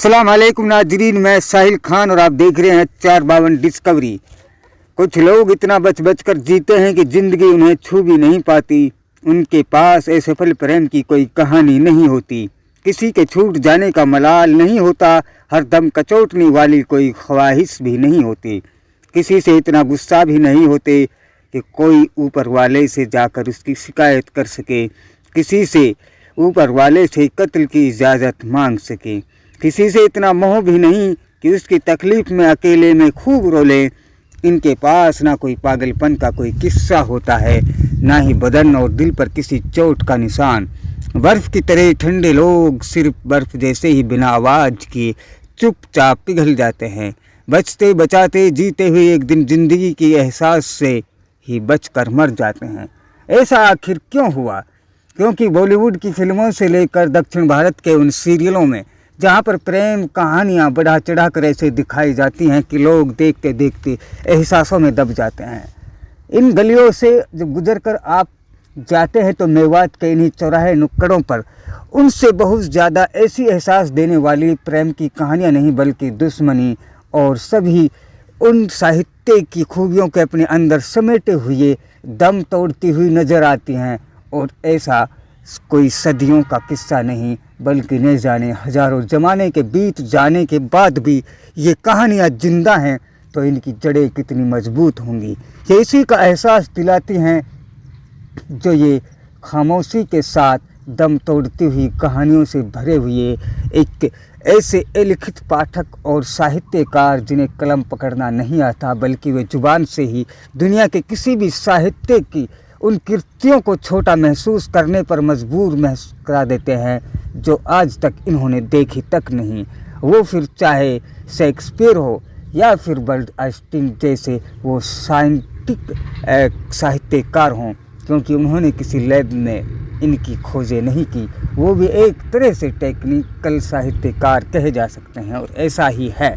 अस्सलाम वालेकुम नाजरीन, मैं साहिल खान और आप देख रहे हैं 452 डिस्कवरी। कुछ लोग इतना बच बच कर जीते हैं कि ज़िंदगी उन्हें छू भी नहीं पाती। उनके पास असफल प्रेम की कोई कहानी नहीं होती, किसी के छूट जाने का मलाल नहीं होता, हरदम कचोटने वाली कोई ख्वाहिश भी नहीं होती। किसी से इतना गुस्सा भी नहीं होते कि कोई ऊपर वाले से जाकर उसकी शिकायत कर सके, किसी से ऊपर वाले से कत्ल की इजाज़त मांग सके। किसी से इतना मोह भी नहीं कि उसकी तकलीफ़ में अकेले में खूब रोले। इनके पास ना कोई पागलपन का कोई किस्सा होता है, ना ही बदन और दिल पर किसी चोट का निशान। बर्फ़ की तरह ठंडे लोग सिर्फ बर्फ़ जैसे ही बिना आवाज़ किए चुपचाप पिघल जाते हैं। बचते बचाते जीते हुए एक दिन ज़िंदगी के एहसास से ही बचकर मर जाते हैं। ऐसा आखिर क्यों हुआ? क्योंकि बॉलीवुड की फिल्मों से लेकर दक्षिण भारत के उन सीरियलों में जहाँ पर प्रेम कहानियाँ बढ़ा चढ़ा कर ऐसे दिखाई जाती हैं कि लोग देखते देखते एहसासों में दब जाते हैं। इन गलियों से जब गुजर कर आप जाते हैं तो मेवात के इन्हीं चौराहे नुक्कड़ों पर उनसे बहुत ज़्यादा ऐसी एहसास देने वाली प्रेम की कहानियाँ नहीं बल्कि दुश्मनी और सभी उन साहित्य की खूबियों के अपने अंदर समेटे हुए दम तोड़ती हुई नज़र आती हैं। और ऐसा कोई सदियों का किस्सा नहीं बल्कि न जाने हजारों ज़माने के बीत जाने के बाद भी ये कहानियाँ जिंदा हैं तो इनकी जड़ें कितनी मजबूत होंगी। ये इसी का एहसास दिलाती हैं जो ये खामोशी के साथ दम तोड़ती हुई कहानियों से भरे हुए एक ऐसे अलिखित पाठक और साहित्यकार जिन्हें कलम पकड़ना नहीं आता बल्कि वे जुबान से ही दुनिया के किसी भी साहित्य की उन कृतियों को छोटा महसूस करने पर मजबूर महसूस करा देते हैं जो आज तक इन्होंने देखी तक नहीं। वो फिर चाहे शेक्सपियर हो या फिर बर्ड आइंस्टीन जैसे वो साइंटिफिक साहित्यकार हों, क्योंकि उन्होंने किसी लैब में इनकी खोजें नहीं की। वो भी एक तरह से टेक्निकल साहित्यकार कहे जा सकते हैं और ऐसा ही है।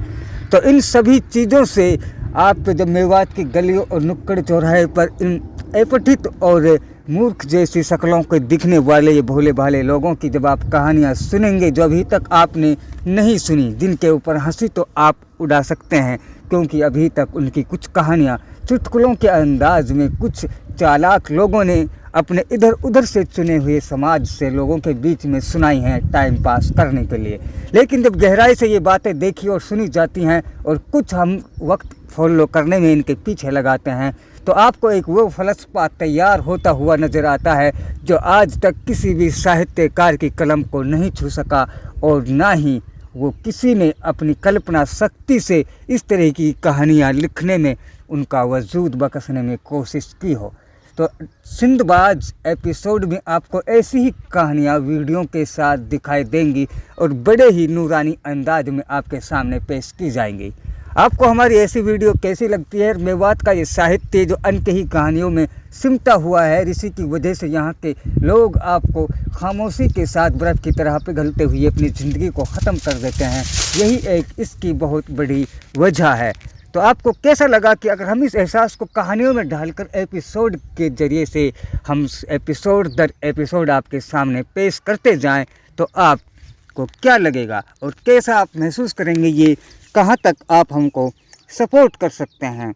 तो इन सभी चीज़ों से आप तो जब मेवात की गलियों और नुक्कड़ चौराहे पर इन अपठित और मूर्ख जैसी शक्लों के दिखने वाले ये भोले भाले लोगों की जब आप कहानियाँ सुनेंगे जो अभी तक आपने नहीं सुनी, जिनके ऊपर हंसी तो आप उड़ा सकते हैं क्योंकि अभी तक उनकी कुछ कहानियाँ चुटकुलों के अंदाज में कुछ चालाक लोगों ने अपने इधर उधर से चुने हुए समाज से लोगों के बीच में सुनाई हैं टाइम पास करने के लिए। लेकिन जब गहराई से ये बातें देखी और सुनी जाती हैं और कुछ हम वक्त फॉलो करने में इनके पीछे लगाते हैं तो आपको एक वो फलसफा तैयार होता हुआ नज़र आता है जो आज तक किसी भी साहित्यकार की कलम को नहीं छू सका और ना ही वो किसी ने अपनी कल्पना शक्ति से इस तरह की कहानियाँ लिखने में उनका वजूद बकसने में कोशिश की हो। तो सिंदबाज एपिसोड में आपको ऐसी ही कहानियाँ वीडियो के साथ दिखाई देंगी और बड़े ही नूरानी अंदाज में आपके सामने पेश की जाएंगी। आपको हमारी ऐसी वीडियो कैसी लगती है? मेवात का ये साहित्य जो अनकही कहानियों में सिमटा हुआ है, इसी की वजह से यहाँ के लोग आपको खामोशी के साथ बर्फ़ की तरह पिघलते हुए अपनी ज़िंदगी को ख़त्म कर देते हैं। यही एक इसकी बहुत बड़ी वजह है। तो आपको कैसा लगा कि अगर हम इस एहसास को कहानियों में ढालकर एपिसोड के ज़रिए से हम एपिसोड दर एपिसोड आपके सामने पेश करते जाएं तो आपको क्या लगेगा और कैसा आप महसूस करेंगे? ये कहाँ तक आप हमको सपोर्ट कर सकते हैं?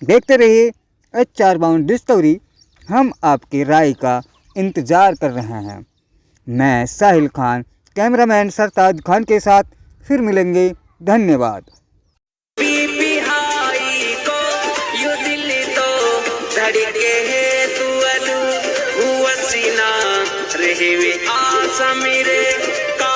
देखते रहिए H452 डिस्कवरी। हम आपकी राय का इंतज़ार कर रहे हैं। मैं साहिल खान कैमरामैन सरताज खान के साथ फिर मिलेंगे। धन्यवाद। रहे वे आशा मेरे का